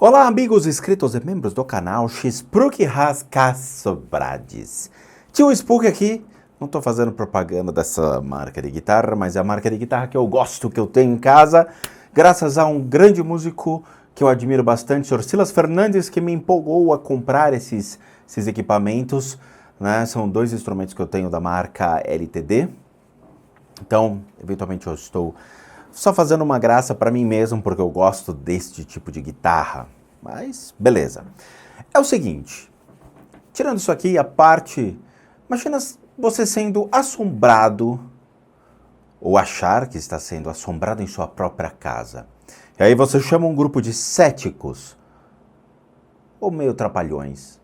Olá, amigos inscritos e membros do canal Spook Rascaçobrades. Tio Spook aqui, não tô fazendo propaganda dessa marca de guitarra, mas é a marca de guitarra que eu gosto, que eu tenho em casa, graças a um grande músico que eu admiro bastante, o Sr. Silas Fernandes, que me empolgou a comprar esses equipamentos, né? São dois instrumentos que eu tenho da marca LTD, então, eventualmente eu estou só fazendo uma graça para mim mesmo, porque eu gosto deste tipo de guitarra. Mas, beleza. É o seguinte, tirando isso aqui, a parte... Imagina você sendo assombrado, ou achar que está sendo assombrado em sua própria casa. E aí você chama um grupo de céticos, ou meio trapalhões,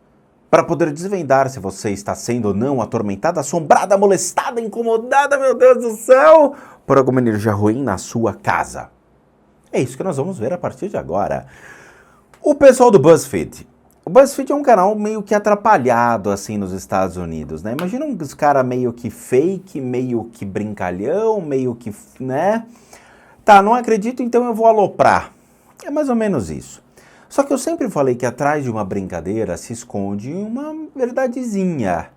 para poder desvendar se você está sendo ou não atormentada, assombrada, molestada, incomodada, meu Deus do céu, por alguma energia ruim na sua casa. É isso que nós vamos ver a partir de agora. O pessoal do BuzzFeed. O BuzzFeed é um canal meio que atrapalhado, assim, nos Estados Unidos, né? Imagina uns caras meio que fake, meio que brincalhão, meio que, né? Tá, não acredito, então eu vou aloprar. É mais ou menos isso. Só que eu sempre falei que atrás de uma brincadeira se esconde uma verdadezinha.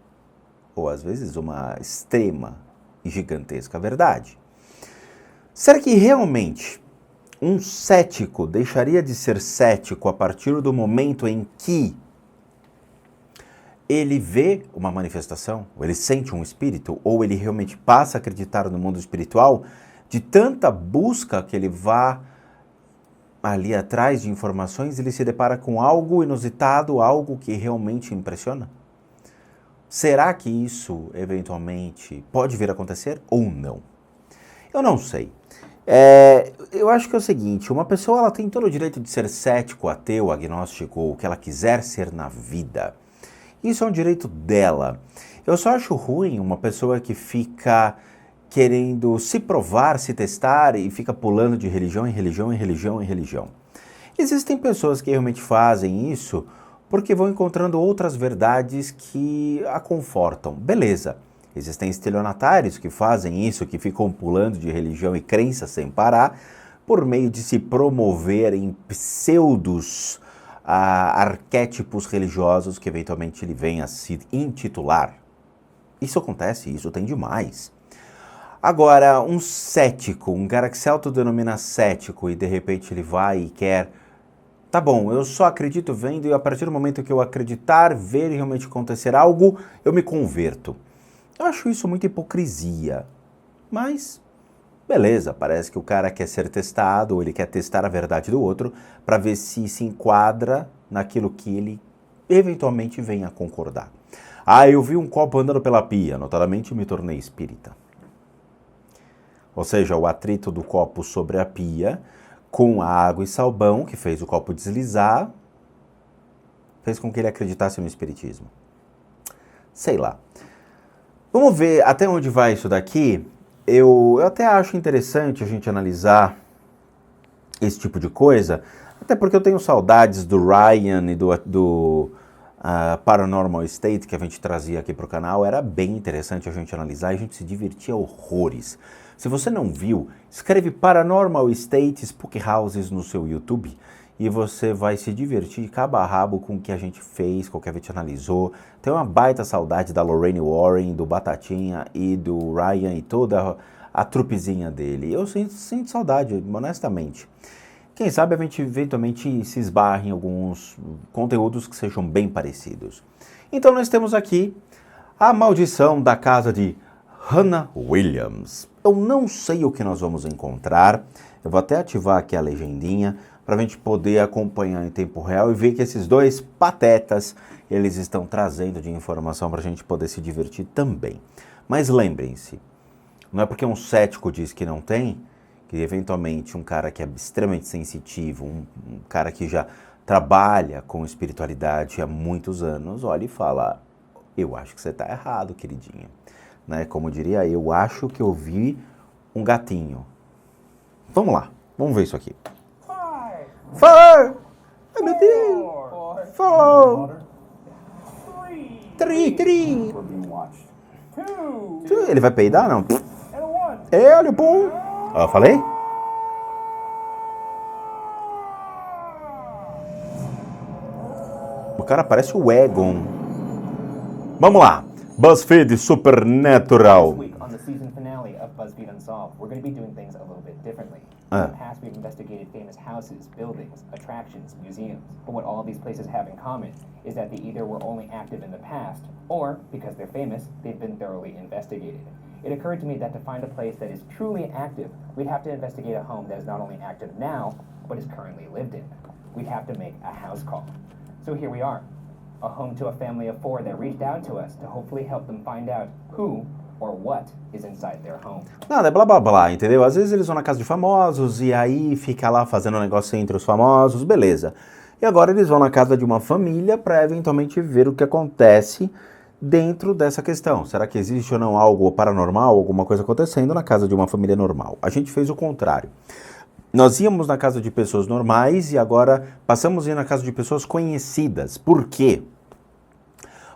Ou às vezes uma extrema e gigantesca verdade. Será que realmente um cético deixaria de ser cético a partir do momento em que ele vê uma manifestação, ou ele sente um espírito, ou ele realmente passa a acreditar no mundo espiritual, de tanta busca que ele vá ali atrás de informações, ele se depara com algo inusitado, algo que realmente impressiona? Será que isso, eventualmente, pode vir a acontecer ou não? Eu não sei. Eu acho que é o seguinte, uma pessoa ela tem todo o direito de ser cético, ateu, agnóstico, o que ela quiser ser na vida. Isso é um direito dela. Eu só acho ruim uma pessoa que fica querendo se provar, se testar e fica pulando de religião em religião, em religião, em religião. Existem pessoas que realmente fazem isso porque vão encontrando outras verdades que a confortam. Beleza. Existem estelionatários que fazem isso, que ficam pulando de religião e crença sem parar, por meio de se promover em pseudos arquétipos religiosos que eventualmente ele vem a se intitular. Isso acontece, isso tem demais. Agora, um cético, um cara que se autodenomina cético e de repente ele vai e quer... Tá bom, eu só acredito vendo e a partir do momento que eu acreditar, ver e realmente acontecer algo, eu me converto. Eu acho isso muita hipocrisia, mas beleza, parece que o cara quer ser testado, ou ele quer testar a verdade do outro, para ver se enquadra naquilo que ele eventualmente venha a concordar. Ah, eu vi um copo andando pela pia, notadamente me tornei espírita. Ou seja, o atrito do copo sobre a pia, com a água e sabão, que fez o copo deslizar, fez com que ele acreditasse no espiritismo. Sei lá. Vamos ver até onde vai isso daqui. Eu até acho interessante a gente analisar esse tipo de coisa, até porque eu tenho saudades do Ryan e do Paranormal State que a gente trazia aqui para o canal. Era bem interessante a gente analisar e a gente se divertia horrores. Se você não viu, escreve Paranormal State Spook Houses no seu YouTube e você vai se divertir de cabo a rabo com o que a gente fez, com o que a gente analisou. Tem uma baita saudade da Lorraine Warren, do Batatinha e do Ryan e toda a trupezinha dele. Eu sinto saudade, honestamente. Quem sabe a gente eventualmente se esbarre em alguns conteúdos que sejam bem parecidos. Então nós temos aqui a maldição da casa de Hannah Williams. Eu não sei o que nós vamos encontrar. Eu vou até ativar aqui a legendinha para a gente poder acompanhar em tempo real e ver que esses dois patetas, eles estão trazendo de informação para a gente poder se divertir também. Mas lembrem-se, não é porque um cético diz que não tem, que eventualmente um cara que é extremamente sensitivo, um cara que já trabalha com espiritualidade há muitos anos, olha e fala, eu acho que você está errado, queridinha. Né? Como diria, eu acho que eu vi um gatinho. Vamos lá, vamos ver isso aqui. Four! Ai, meu Deus! Four! Three! Ele vai peidar, não? Olha o pum! Ó, falei? cara parece o Egon. Vamos lá. BuzzFeed Supernatural. This week on the season finale of BuzzFeed Unsolved, we're going to be doing things a little bit differently. In the past, we've investigated famous houses, buildings, attractions, museums. But what all of these places have in common is that they either were only active in the past, or, because they're famous, they've been thoroughly investigated. It occurred to me that to find a place that is truly active, we'd have to investigate a home that is not only active now, but is currently lived in. We'd have to make a house call. So here we are, a home to a family of 4 that reached out to us to hopefully help them find out who or what is inside their home. Nada, é blá blá blá, entendeu? Às vezes eles vão na casa de famosos e aí fica lá fazendo um negócio entre os famosos, beleza. E agora eles vão na casa de uma família para eventualmente ver o que acontece dentro dessa questão. Será que existe ou não algo paranormal, alguma coisa acontecendo na casa de uma família normal? A gente fez o contrário. Nós íamos na casa de pessoas normais e agora passamos a ir na casa de pessoas conhecidas. Por quê?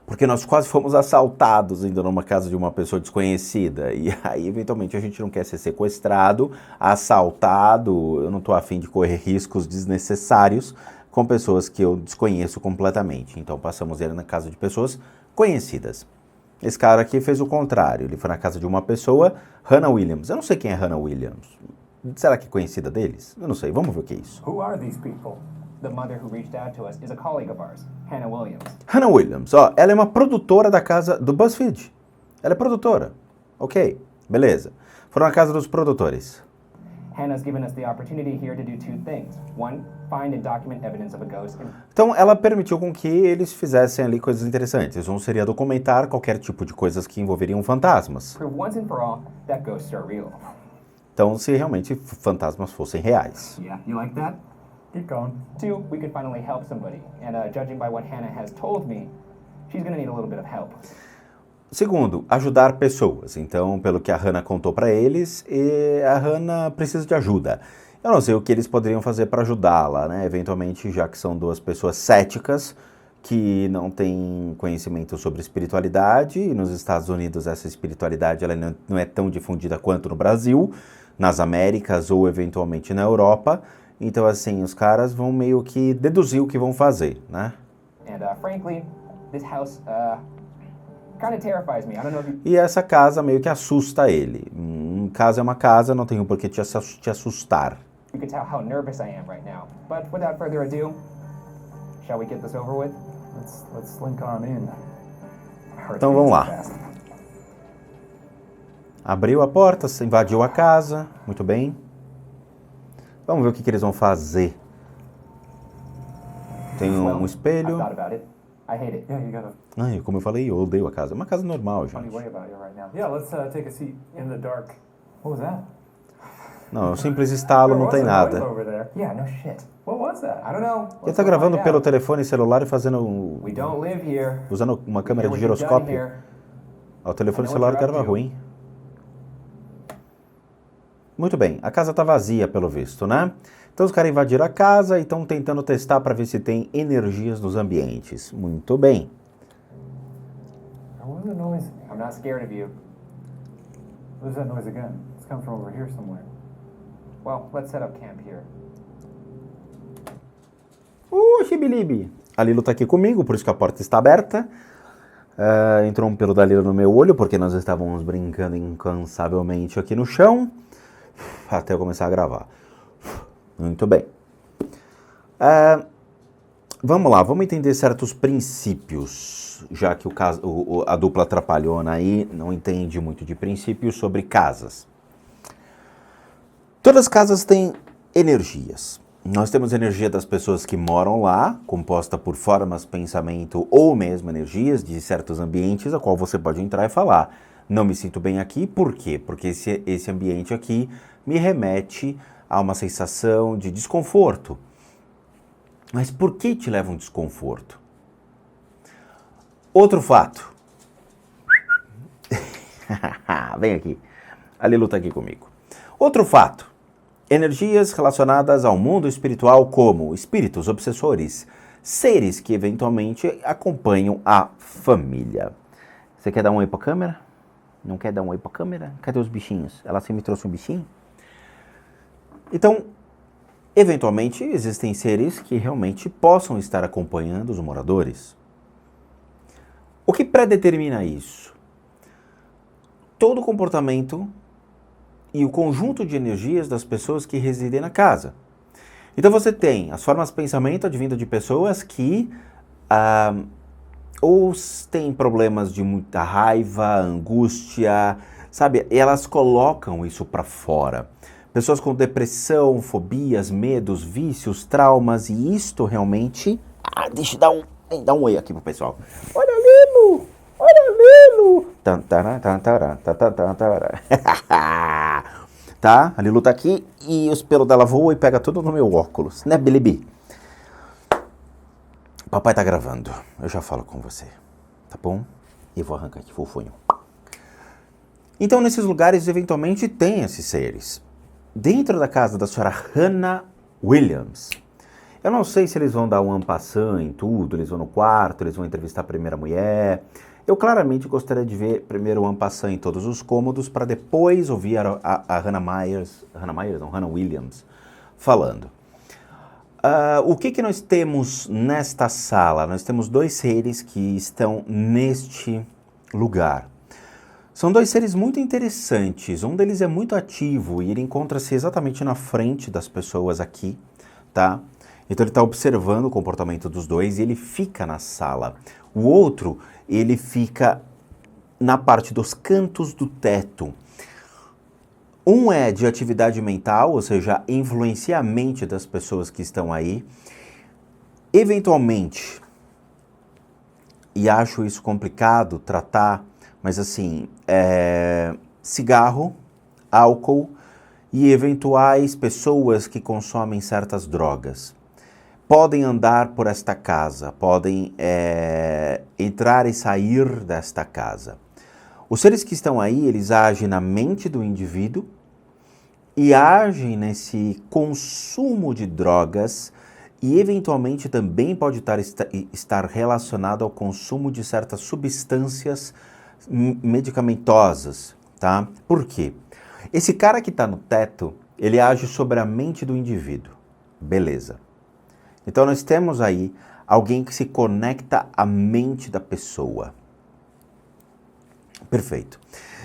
Porque nós quase fomos assaltados indo numa casa de uma pessoa desconhecida. E aí, eventualmente, a gente não quer ser sequestrado, assaltado. Eu não estou afim de correr riscos desnecessários com pessoas que eu desconheço completamente. Então, passamos a ir na casa de pessoas conhecidas. Esse cara aqui fez o contrário. Ele foi na casa de uma pessoa, Hannah Williams. Eu não sei quem é Hannah Williams. Será que é conhecida deles? Eu não sei. Vamos ver o que é isso. Who are these people? The mother who reached out to us is a colleague of ours, Hannah Williams. Hannah Williams, ó, ela é uma produtora da casa do BuzzFeed. Ela é produtora. Ok, beleza. Foram na casa dos produtores. Hannah's given us the opportunity here to do 2 things. One, find and document evidence of a ghost. Então, ela permitiu com que eles fizessem ali coisas interessantes. Um seria documentar qualquer tipo de coisas que envolveriam fantasmas. Prove once and for all that ghosts are real. Então, se realmente fantasmas fossem reais. Yeah, you like that? Keep going. 2, we could finally help somebody. And judging by what Hannah has told me, she's going to need a little bit of help. Segundo, ajudar pessoas. Então, pelo que a Hannah contou para eles, a Hannah precisa de ajuda. Eu não sei o que eles poderiam fazer para ajudá-la, né? Eventualmente, já que são 2 pessoas céticas, que não têm conhecimento sobre espiritualidade, e nos Estados Unidos essa espiritualidade ela não é tão difundida quanto no Brasil, nas Américas ou eventualmente na Europa. Então, assim, os caras vão meio que deduzir o que vão fazer, né? And frankly, this house kind of terrifies me. I don't know if you... E essa casa meio que assusta ele. Casa é uma casa, não tem por que te assustar. You can tell how nervous I am right now. But without further ado, shall we get this over with? Let's slink on in. Então vamos lá. Abriu a porta, invadiu a casa, muito bem. Vamos ver o que eles vão fazer. Tem um espelho. I've thought about it. I hate it. Yeah, you got a Ai, como eu falei, eu odeio a casa. É uma casa normal, funny gente. way about you right now. Yeah, let's take a seat in the dark. What was that? Não, é um simples estalo, não tem nada. Over there. Yeah, no shit. What was that? I don't know. Ele tá gravando pelo telefone celular e fazendo We don't live here. usando uma câmera de Hear what you've done giroscópio. here. O telefone I know celular what que you're era up to. ruim. Muito bem, a casa tá vazia pelo visto, né? Então os caras invadiram a casa e estão tentando testar para ver se tem energias nos ambientes. Muito bem. What was the noise? I'm not scared of you. What is that noise again? It's coming from over here somewhere. Well, let's set up camp here. Xibilibi. A Lilo tá aqui comigo, por isso que a porta está aberta. Entrou um pelo da Lilo no meu olho, porque nós estávamos brincando incansavelmente aqui no chão. Até eu começar a gravar. Muito bem. Vamos lá, vamos entender certos princípios, já que a dupla trapalhona aí não entende muito de princípios sobre casas. Todas as casas têm energias. Nós temos energia das pessoas que moram lá, composta por formas, pensamento ou mesmo energias de certos ambientes, a qual você pode entrar e falar: não me sinto bem aqui, por quê? Porque esse ambiente aqui me remete a uma sensação de desconforto. Mas por que te leva um desconforto? Outro fato. Vem aqui. A Lilu está aqui comigo. Outro fato. Energias relacionadas ao mundo espiritual como espíritos obsessores, seres que eventualmente acompanham a família. Você quer dar um oi para a câmera? Não quer dar um oi para a câmera? Cadê os bichinhos? Ela sempre me trouxe um bichinho? Então, Eventualmente, existem seres que realmente possam estar acompanhando os moradores. O que predetermina isso? Todo o comportamento e o conjunto de energias das pessoas que residem na casa. Então você tem as formas de pensamento advindo de pessoas que ou têm problemas de muita raiva, angústia, sabe? E elas colocam isso para fora. Pessoas com depressão, fobias, medos, vícios, traumas, e isto realmente... deixa eu dar um oi aqui pro pessoal. Olha Lilo! Olha Lilo! Tá? A Lilu tá aqui e os pelos dela voam e pega tudo no meu óculos, né, Bilibi? Papai tá gravando, eu já falo com você, tá bom? E vou arrancar aqui, fofinho. Então, nesses lugares, eventualmente, tem esses seres. Dentro da casa da senhora Hannah Williams, eu não sei se eles vão dar um en passant em tudo, eles vão no quarto, eles vão entrevistar a primeira mulher. Eu claramente gostaria de ver primeiro o en passant em todos os cômodos, para depois ouvir a Hannah Williams falando. O que nós temos nesta sala? Nós temos dois seres que estão neste lugar. São dois seres muito interessantes. Um deles é muito ativo e ele encontra-se exatamente na frente das pessoas aqui, tá? Então ele está observando o comportamento dos dois e ele fica na sala. O outro, ele fica na parte dos cantos do teto. Um é de atividade mental, ou seja, influencia a mente das pessoas que estão aí. Eventualmente, e acho isso complicado tratar, mas assim, cigarro, álcool e eventuais pessoas que consomem certas drogas. Podem andar por esta casa, podem entrar e sair desta casa. Os seres que estão aí, eles agem na mente do indivíduo e agem nesse consumo de drogas e eventualmente também pode estar relacionado ao consumo de certas substâncias medicamentosas, tá? Por quê? Esse cara que está no teto, ele age sobre a mente do indivíduo. Beleza. Então nós temos aí alguém que se conecta à mente da pessoa. Perfeito.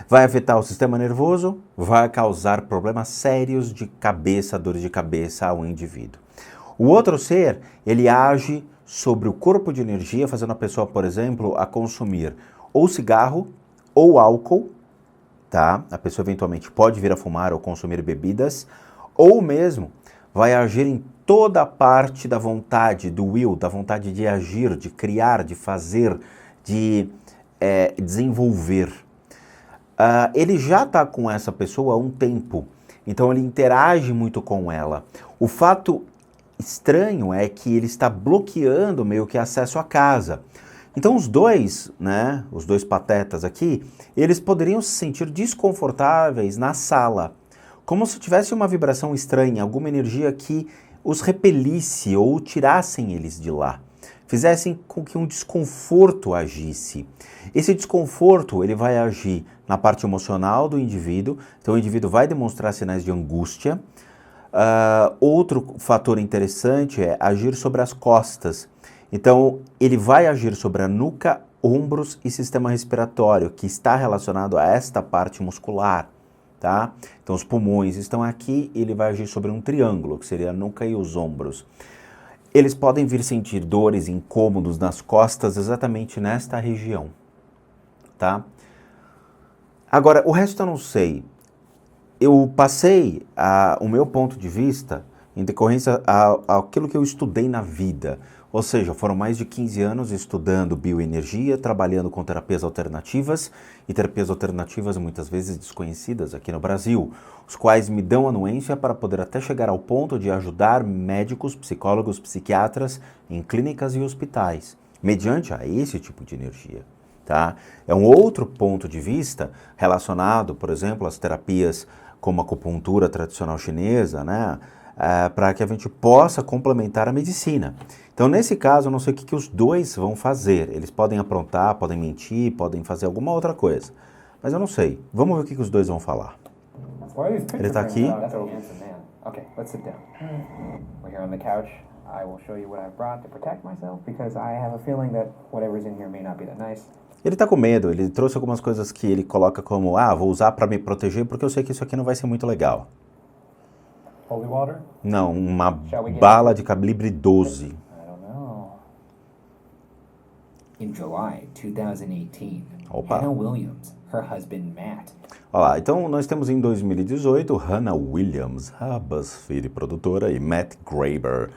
Vai afetar o sistema nervoso, vai causar problemas sérios de cabeça, dores de cabeça ao indivíduo. O outro ser, ele age sobre o corpo de energia, fazendo a pessoa, por exemplo, a consumir ou cigarro ou álcool, tá? A pessoa eventualmente pode vir a fumar ou consumir bebidas, ou mesmo vai agir em toda a parte da vontade, do will, da vontade de agir, de criar, de fazer, de desenvolver. Ele já está com essa pessoa há um tempo, então ele interage muito com ela. O fato estranho é que ele está bloqueando meio que acesso à casa. Então os dois, né, os dois patetas aqui, eles poderiam se sentir desconfortáveis na sala, como se tivesse uma vibração estranha, alguma energia que os repelisse ou tirassem eles de lá, fizessem com que um desconforto agisse. Esse desconforto, ele vai agir na parte emocional do indivíduo, então o indivíduo vai demonstrar sinais de angústia. Outro fator interessante é agir sobre as costas. Então, ele vai agir sobre a nuca, ombros e sistema respiratório, que está relacionado a esta parte muscular, tá? Então, os pulmões estão aqui e ele vai agir sobre um triângulo, que seria a nuca e os ombros. Eles podem vir sentir dores, incômodos nas costas exatamente nesta região, tá? Agora, o resto eu não sei. Eu passei o meu ponto de vista em decorrência àquilo que eu estudei na vida. Ou seja, foram mais de 15 anos estudando bioenergia, trabalhando com terapias alternativas, e terapias alternativas muitas vezes desconhecidas aqui no Brasil, os quais me dão anuência para poder até chegar ao ponto de ajudar médicos, psicólogos, psiquiatras em clínicas e hospitais, mediante a esse tipo de energia. Tá? É um outro ponto de vista relacionado, por exemplo, às terapias como a acupuntura tradicional chinesa, né? Para que a gente possa complementar a medicina. Então, nesse caso, eu não sei o que os dois vão fazer. Eles podem aprontar, podem mentir, podem fazer alguma outra coisa. Mas eu não sei. Vamos ver o que os dois vão falar. Ele está aqui. Okay, let's sit down. We're here on the couch. I will show you what I've brought to protect myself because I have a feeling that whatever's in here may not be that nice. Ele tá com medo, ele trouxe algumas coisas que ele coloca como, vou usar para me proteger porque eu sei que isso aqui não vai ser muito legal. Holy water? Não, uma bala de calibre 12. I don't know. In July 2018, Opa. Hannah Williams, her husband Matt, Olha lá, então nós temos em 2018 Hannah Williams, a BuzzFeed produtora, e Matt Graber,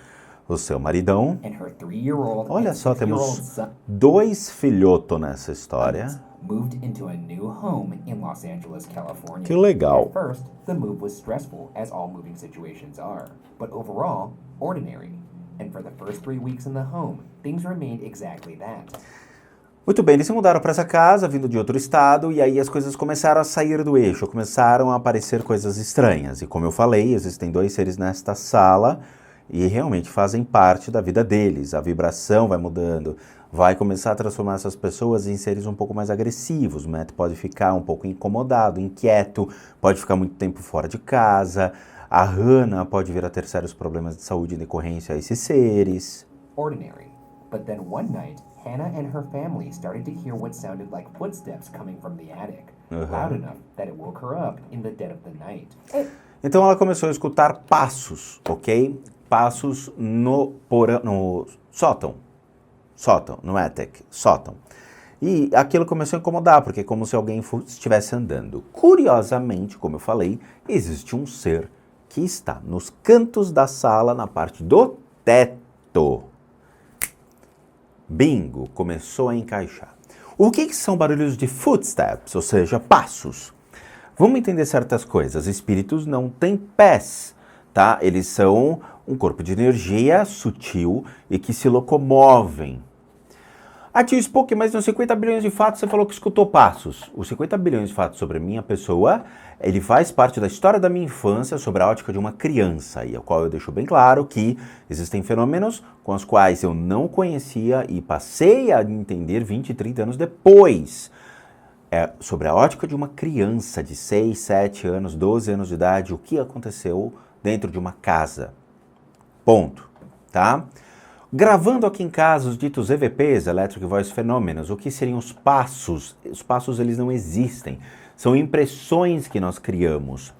o seu maridão. and her 3-year-old Olha and só, 6-year-old temos son 2 filhotos nessa história. moved into a new home in Los Angeles, California. Que legal. At first, the move was stressful, as all moving situations are, but overall, ordinary. And for the first 3 weeks in the home, things remained exactly that. Muito bem, eles se mudaram para essa casa, vindo de outro estado, e aí as coisas começaram a sair do eixo, começaram a aparecer coisas estranhas. E como eu falei, existem 2 seres nesta sala e realmente fazem parte da vida deles. A vibração vai mudando, vai começar a transformar essas pessoas em seres um pouco mais agressivos. O Matt pode ficar um pouco incomodado, inquieto, pode ficar muito tempo fora de casa. A Hannah pode vir a ter sérios problemas de saúde em decorrência a esses seres. Ordinary. But then one night, Hannah and her family started to hear what sounded like footsteps coming from the attic, loud enough that it woke her up in the dead of the night. Então ela começou a escutar passos, ok? Passos no sótão, no attic, sótão. E aquilo começou a incomodar, porque é como se alguém estivesse andando. Curiosamente, como eu falei, existe um ser que está nos cantos da sala, na parte do teto. Bingo, começou a encaixar. O que são barulhos de footsteps, ou seja, passos? Vamos entender certas coisas. Espíritos não têm pés, tá? Eles são um corpo de energia sutil e que se locomovem. Tio Spook, mas nos 50 bilhões de fatos você falou que escutou passos. Os 50 bilhões de fatos sobre a minha pessoa, ele faz parte da história da minha infância sobre a ótica de uma criança, e ao qual eu deixo bem claro que existem fenômenos com os quais eu não conhecia e passei a entender 20, 30 anos depois. Sobre a ótica de uma criança de 6, 7 anos, 12 anos de idade, o que aconteceu dentro de uma casa. Ponto, tá? Gravando aqui em casa os ditos EVPs, Electric Voice Phenomenons, o que seriam os passos? Os passos, eles não existem. São impressões que nós criamos.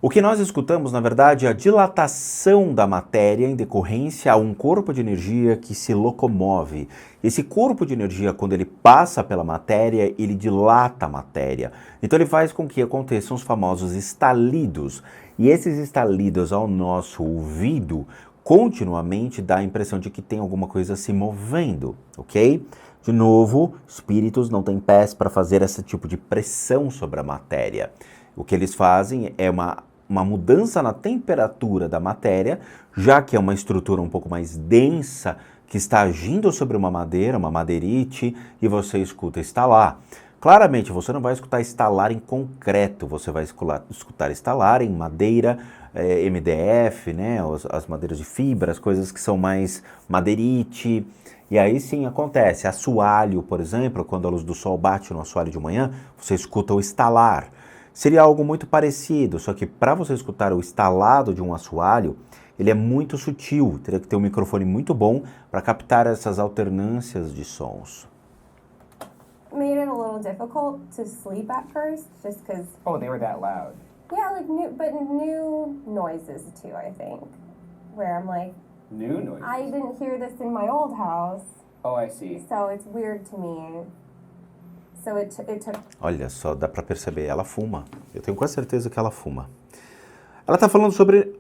O que nós escutamos, na verdade, é a dilatação da matéria em decorrência a um corpo de energia que se locomove. Esse corpo de energia, quando ele passa pela matéria, ele dilata a matéria. Então ele faz com que aconteçam os famosos estalidos. E esses estalidos ao nosso ouvido continuamente dá a impressão de que tem alguma coisa se movendo, ok? De novo, espíritos não têm pés para fazer esse tipo de pressão sobre a matéria. O que eles fazem é uma mudança na temperatura da matéria, já que é uma estrutura um pouco mais densa que está agindo sobre uma madeira, uma madeirite, e você escuta estalar. Claramente, você não vai escutar estalar em concreto, você vai escutar estalar em madeira, MDF, né, as madeiras de fibra, as coisas que são mais madeirite. E aí sim acontece. Assoalho, por exemplo, quando a luz do sol bate no assoalho de manhã, você escuta o estalar. Seria algo muito parecido, só que para você escutar o estalado de um assoalho, ele é muito sutil, teria que ter um microfone muito bom para captar essas alternâncias de sons. Made it a little difficult to sleep at first, just because. Oh, they were that loud. Yeah, like new noises too. I think, where I'm like, New noises. I didn't hear this in my old house, Oh, I see. so it's weird to me. So it took. Olha só, dá pra perceber, ela fuma. Eu tenho quase certeza que ela fuma. Ela tá falando sobre...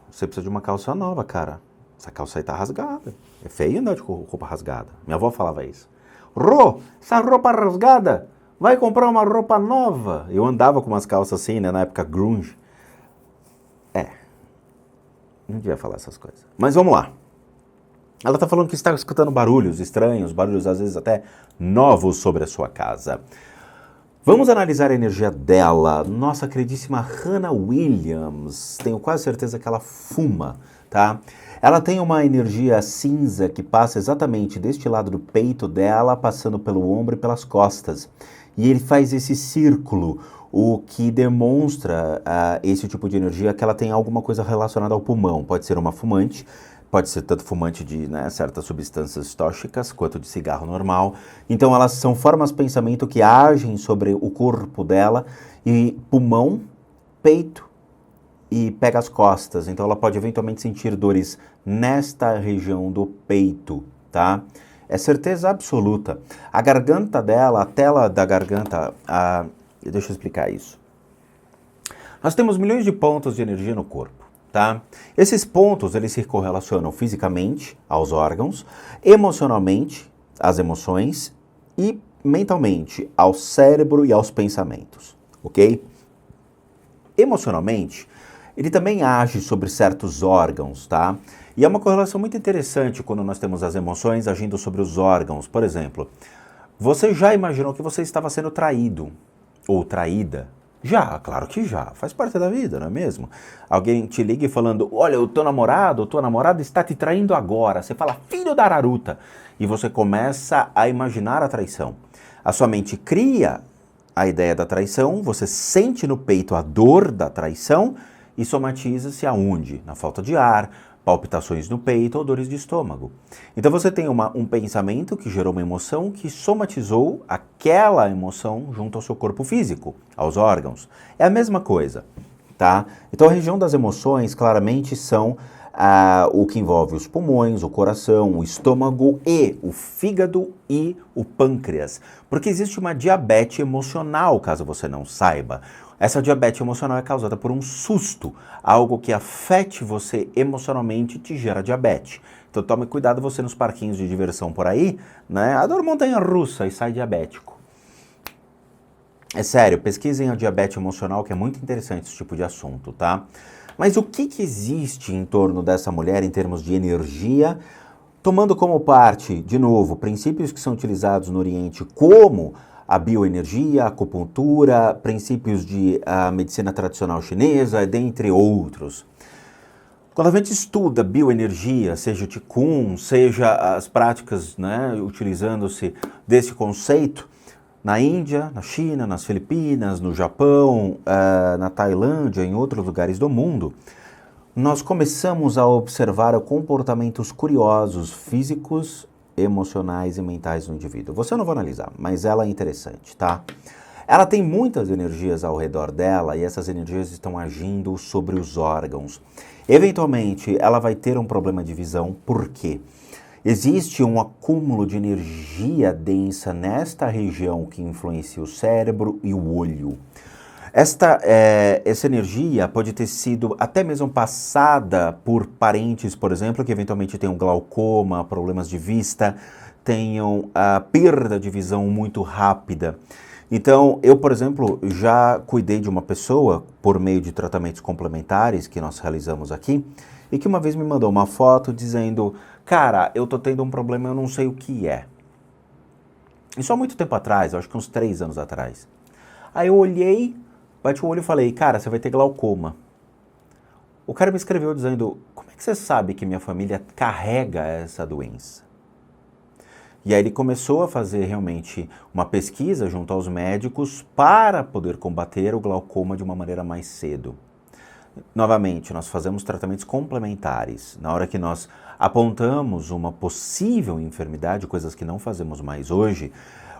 você precisa de uma calça nova, cara. Essa calça aí tá rasgada. É feio andar de roupa rasgada. Minha avó falava isso. Rô, essa roupa rasgada, vai comprar uma roupa nova. Eu andava com umas calças assim, né, na época grunge. Não devia falar essas coisas. Mas vamos lá. Ela tá falando que está escutando barulhos estranhos, barulhos às vezes até novos sobre a sua casa. Vamos analisar a energia dela. Nossa queridíssima Hannah Williams. Tenho quase certeza que ela fuma, tá? Ela tem uma energia cinza que passa exatamente deste lado do peito dela, passando pelo ombro e pelas costas. E ele faz esse círculo, o que demonstra esse tipo de energia que ela tem alguma coisa relacionada ao pulmão. Pode ser uma fumante, pode ser tanto fumante de certas substâncias tóxicas, quanto de cigarro normal. Então elas são formas de pensamento que agem sobre o corpo dela, e pulmão, peito, e pega as costas, então ela pode eventualmente sentir dores nesta região do peito, tá? É certeza absoluta. A garganta dela, a tela da garganta, deixa eu explicar isso. Nós temos milhões de pontos de energia no corpo, tá? Esses pontos, eles se correlacionam fisicamente aos órgãos, emocionalmente às emoções e mentalmente ao cérebro e aos pensamentos, ok? Emocionalmente, ele também age sobre certos órgãos, tá? E é uma correlação muito interessante quando nós temos as emoções agindo sobre os órgãos. Por exemplo, você já imaginou que você estava sendo traído ou traída? Já, claro que já. Faz parte da vida, não é mesmo? Alguém te liga falando, olha, o teu namorado ou tua namorada está te traindo agora. Você fala, filho da araruta. E você começa a imaginar a traição. A sua mente cria a ideia da traição, você sente no peito a dor da traição e somatiza-se aonde? Na falta de ar, palpitações no peito ou dores de estômago. Então você tem um pensamento que gerou uma emoção que somatizou aquela emoção junto ao seu corpo físico, aos órgãos. É a mesma coisa, tá? Então a região das emoções claramente são o que envolve os pulmões, o coração, o estômago e o fígado e o pâncreas. Porque existe uma diabetes emocional, caso você não saiba. Essa diabetes emocional é causada por um susto, algo que afete você emocionalmente te gera diabetes. Então tome cuidado você nos parquinhos de diversão por aí, né? Adoro montanha-russa e sai diabético. É sério, pesquisem a diabetes emocional, que é muito interessante esse tipo de assunto, tá? Mas o que existe em torno dessa mulher em termos de energia, tomando como parte, de novo, princípios que são utilizados no Oriente como a bioenergia, a acupuntura, princípios de medicina tradicional chinesa, dentre outros. Quando a gente estuda bioenergia, seja o Qigong, seja as práticas, utilizando-se desse conceito, na Índia, na China, nas Filipinas, no Japão, na Tailândia, em outros lugares do mundo, nós começamos a observar comportamentos curiosos, físicos, emocionais e mentais no indivíduo. Você eu não vou analisar, mas ela é interessante, tá? Ela tem muitas energias ao redor dela e essas energias estão agindo sobre os órgãos. Eventualmente, ela vai ter um problema de visão, por quê? Existe um acúmulo de energia densa nesta região que influencia o cérebro e o olho. Essa energia pode ter sido até mesmo passada por parentes, por exemplo, que eventualmente tenham glaucoma, problemas de vista, tenham a perda de visão muito rápida. Então, eu, por exemplo, já cuidei de uma pessoa por meio de tratamentos complementares que nós realizamos aqui, e que uma vez me mandou uma foto dizendo, cara, eu tô tendo um problema, eu não sei o que é. Isso há muito tempo atrás, eu acho que uns 3 anos atrás. Aí eu olhei, bati o olho e falei, cara, você vai ter glaucoma. O cara me escreveu dizendo, como é que você sabe que minha família carrega essa doença? E aí ele começou a fazer realmente uma pesquisa junto aos médicos para poder combater o glaucoma de uma maneira mais cedo. Novamente, nós fazemos tratamentos complementares. Na hora que nós apontamos uma possível enfermidade, coisas que não fazemos mais hoje,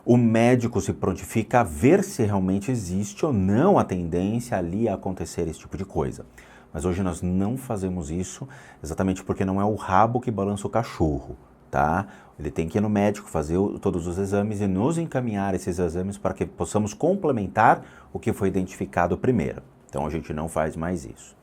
o médico se prontifica a ver se realmente existe ou não a tendência ali a acontecer esse tipo de coisa. Mas hoje nós não fazemos isso exatamente porque não é o rabo que balança o cachorro, tá? Ele tem que ir no médico, fazer todos os exames e nos encaminhar esses exames para que possamos complementar o que foi identificado primeiro. Então a gente não faz mais isso.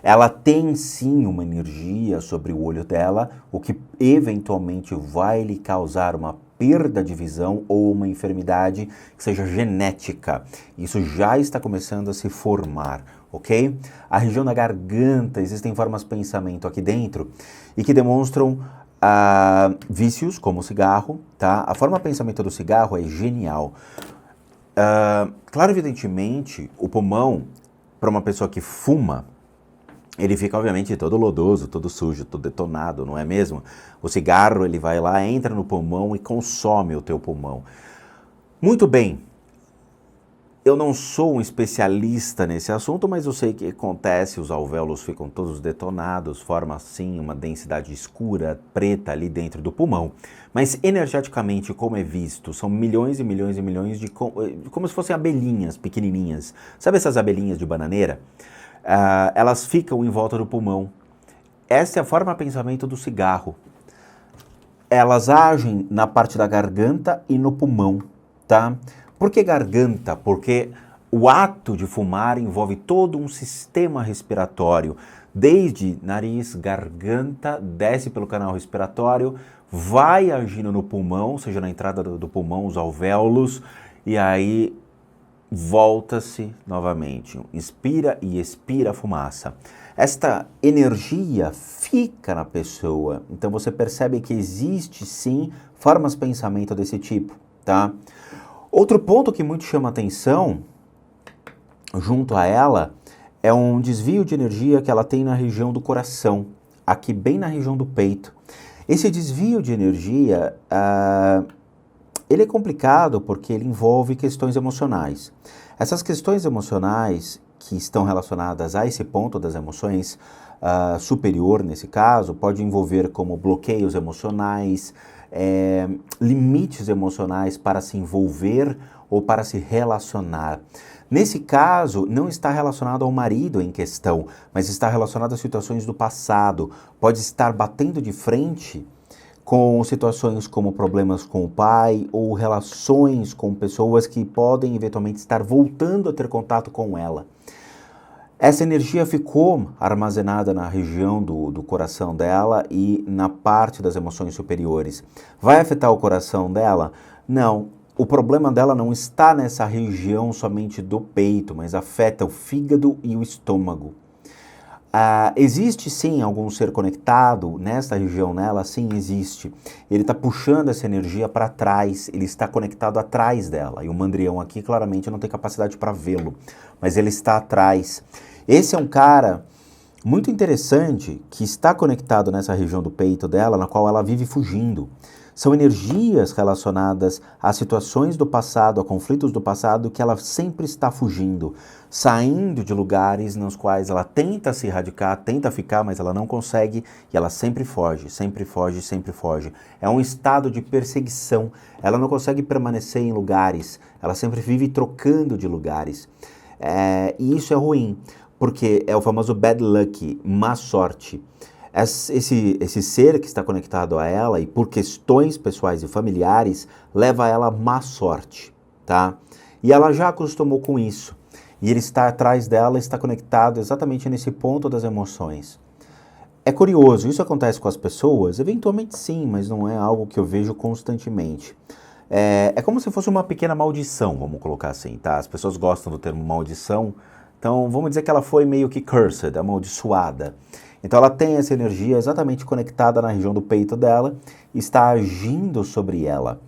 Ela tem sim uma energia sobre o olho dela, o que eventualmente vai lhe causar uma perda de visão ou uma enfermidade que seja genética. Isso já está começando a se formar, ok? A região da garganta, existem formas de pensamento aqui dentro e que demonstram vícios como o cigarro, tá? A forma de pensamento do cigarro é genial. Claro, evidentemente, o pulmão, para uma pessoa que fuma, ele fica, obviamente, todo lodoso, todo sujo, todo detonado, não é mesmo? O cigarro, ele vai lá, entra no pulmão e consome o teu pulmão. Muito bem. Eu não sou um especialista nesse assunto, mas eu sei que acontece, os alvéolos ficam todos detonados, forma assim uma densidade escura, preta ali dentro do pulmão. Mas energeticamente, como é visto, são milhões e milhões e milhões de... como se fossem abelhinhas pequenininhas. Sabe essas abelhinhas de bananeira? Elas ficam em volta do pulmão. Essa é a forma de pensamento do cigarro. Elas agem na parte da garganta e no pulmão, tá? Por que garganta? Porque o ato de fumar envolve todo um sistema respiratório, desde nariz, garganta, desce pelo canal respiratório, vai agindo no pulmão, seja na entrada do pulmão, os alvéolos, e aí volta-se novamente, inspira e expira a fumaça. Esta energia fica na pessoa, então você percebe que existe sim formas de pensamento desse tipo, tá? Outro ponto que muito chama atenção, junto a ela, é um desvio de energia que ela tem na região do coração, aqui bem na região do peito. Esse desvio de energia, ele é complicado porque ele envolve questões emocionais. Essas questões emocionais que estão relacionadas a esse ponto das emoções superior, nesse caso, pode envolver como bloqueios emocionais, limites emocionais para se envolver ou para se relacionar. Nesse caso, não está relacionado ao marido em questão, mas está relacionado a situações do passado. Pode estar batendo de frente com situações como problemas com o pai ou relações com pessoas que podem eventualmente estar voltando a ter contato com ela. Essa energia ficou armazenada na região do coração dela e na parte das emoções superiores. Vai afetar o coração dela? Não. O problema dela não está nessa região somente do peito, mas afeta o fígado e o estômago. Existe sim algum ser conectado nessa região nela? Sim, existe. Ele está puxando essa energia para trás, ele está conectado atrás dela. E o mandrião aqui claramente não tem capacidade para vê-lo, mas ele está atrás. Esse é um cara muito interessante que está conectado nessa região do peito dela, na qual ela vive fugindo. São energias relacionadas a situações do passado, a conflitos do passado, que ela sempre está fugindo, saindo de lugares nos quais ela tenta se erradicar, tenta ficar, mas ela não consegue e ela sempre foge, sempre foge, sempre foge. É um estado de perseguição, ela não consegue permanecer em lugares, ela sempre vive trocando de lugares. E isso é ruim, porque é o famoso bad luck, má sorte. Esse ser que está conectado a ela e por questões pessoais e familiares leva ela a má sorte, tá? E ela já acostumou com isso. E ele está atrás dela, está conectado exatamente nesse ponto das emoções. É curioso, isso acontece com as pessoas? Eventualmente sim, mas não é algo que eu vejo constantemente. É como se fosse uma pequena maldição, vamos colocar assim, tá? As pessoas gostam do termo maldição, então vamos dizer que ela foi meio que cursed, amaldiçoada. Então ela tem essa energia exatamente conectada na região do peito dela e está agindo sobre ela.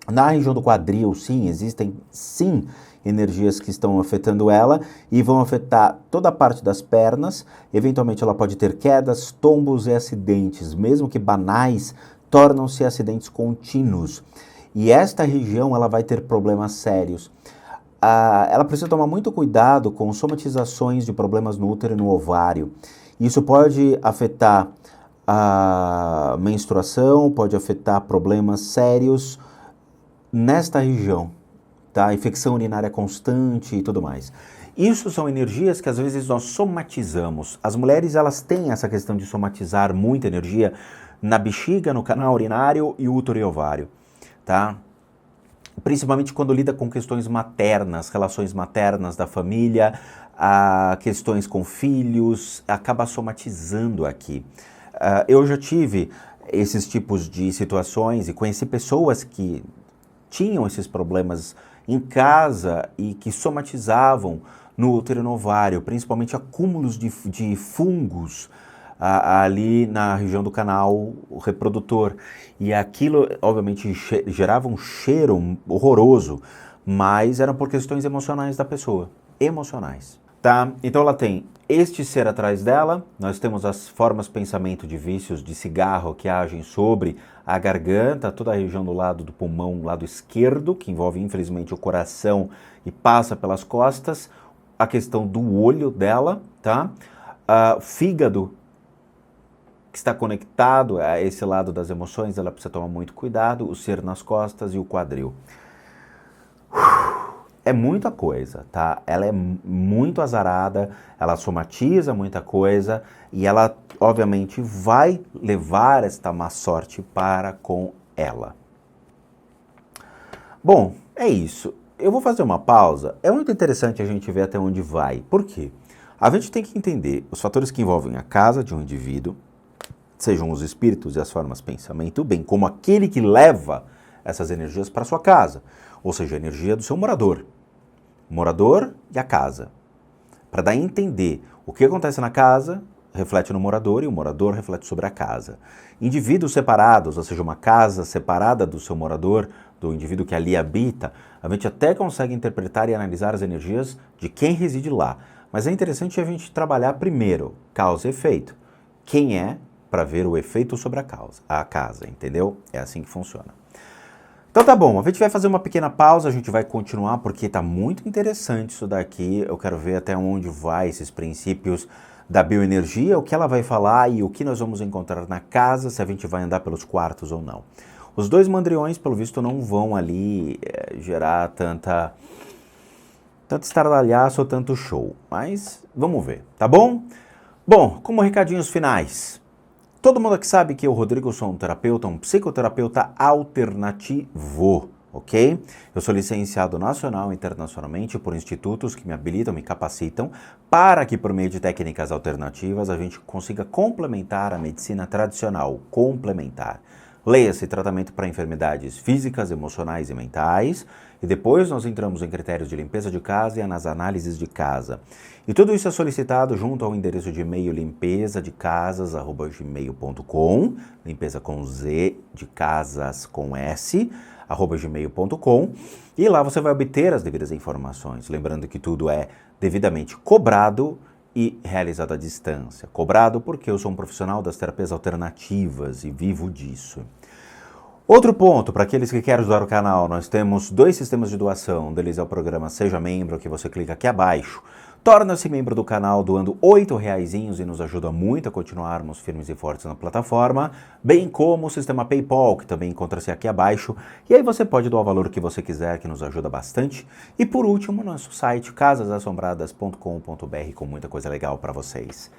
Na região do quadril, sim, existem sim energias que estão afetando ela e vão afetar toda a parte das pernas. Eventualmente ela pode ter quedas, tombos e acidentes, mesmo que banais, tornam-se acidentes contínuos. E esta região ela vai ter problemas sérios. Ela precisa tomar muito cuidado com somatizações de problemas no útero e no ovário. Isso pode afetar a menstruação, pode afetar problemas sérios nesta região, tá? Infecção urinária constante e tudo mais. Isso são energias que às vezes nós somatizamos. As mulheres, elas têm essa questão de somatizar muita energia na bexiga, no canal urinário e útero e ovário, tá? Principalmente quando lida com questões maternas, relações maternas da família, questões com filhos, acaba somatizando aqui. Eu já tive esses tipos de situações e conheci pessoas que tinham esses problemas em casa e que somatizavam no útero e no ovário, principalmente acúmulos de fungos ali na região do canal reprodutor. E aquilo, obviamente, gerava um cheiro horroroso, mas eram por questões emocionais da pessoa, emocionais, tá? Então ela tem este ser atrás dela, nós temos as formas pensamento de vícios de cigarro que agem sobre a garganta, toda a região do lado do pulmão, lado esquerdo, que envolve infelizmente o coração e passa pelas costas, a questão do olho dela, tá? Fígado, que está conectado a esse lado das emoções, ela precisa tomar muito cuidado, o ser nas costas e o quadril. É muita coisa, tá? Ela é muito azarada, ela somatiza muita coisa e ela, obviamente, vai levar esta má sorte para com ela. Bom, é isso. Eu vou fazer uma pausa. É muito interessante a gente ver até onde vai. Por quê? A gente tem que entender os fatores que envolvem a casa de um indivíduo, sejam os espíritos e as formas de pensamento, bem como aquele que leva essas energias para sua casa, ou seja, a energia do seu morador e a casa. Para dar a entender o que acontece na casa, reflete no morador e o morador reflete sobre a casa. Indivíduos separados, ou seja, uma casa separada do seu morador, do indivíduo que ali habita, a gente até consegue interpretar e analisar as energias de quem reside lá. Mas é interessante a gente trabalhar primeiro causa e efeito. Quem é para ver o efeito sobre a casa, entendeu? É assim que funciona. Então tá bom, a gente vai fazer uma pequena pausa, a gente vai continuar porque tá muito interessante isso daqui. Eu quero ver até onde vai esses princípios da bioenergia, o que ela vai falar e o que nós vamos encontrar na casa, se a gente vai andar pelos quartos ou não. Os dois mandriões, pelo visto, não vão ali gerar tanto estardalhaço ou tanto show, mas vamos ver, tá bom? Bom, como recadinhos finais. Todo mundo aqui sabe que eu, Rodrigo, sou um terapeuta, um psicoterapeuta alternativo, ok? Eu sou licenciado nacional e internacionalmente por institutos que me habilitam, me capacitam, para que por meio de técnicas alternativas a gente consiga complementar a medicina tradicional, complementar. Leia-se tratamento para enfermidades físicas, emocionais e mentais, e depois nós entramos em critérios de limpeza de casa e nas análises de casa. E tudo isso é solicitado junto ao endereço de e-mail limpezadecasas@gmail.com, limpeza com Z, de casas com S, @gmail.com, e lá você vai obter as devidas informações. Lembrando que tudo é devidamente cobrado e realizado à distância. Cobrado porque eu sou um profissional das terapias alternativas e vivo disso. Outro ponto, para aqueles que querem ajudar o canal, nós temos 2 sistemas de doação. Um deles é o programa Seja Membro, que você clica aqui abaixo. Torna-se membro do canal doando R$8 e nos ajuda muito a continuarmos firmes e fortes na plataforma, bem como o sistema PayPal, que também encontra-se aqui abaixo. E aí você pode doar o valor que você quiser, que nos ajuda bastante. E por último, nosso site casasassombradas.com.br com muita coisa legal para vocês.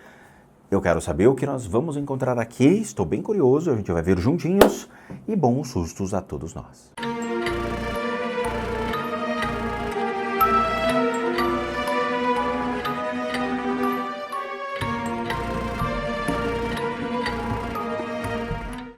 Eu quero saber o que nós vamos encontrar aqui, estou bem curioso, a gente vai ver juntinhos e bons sustos a todos nós.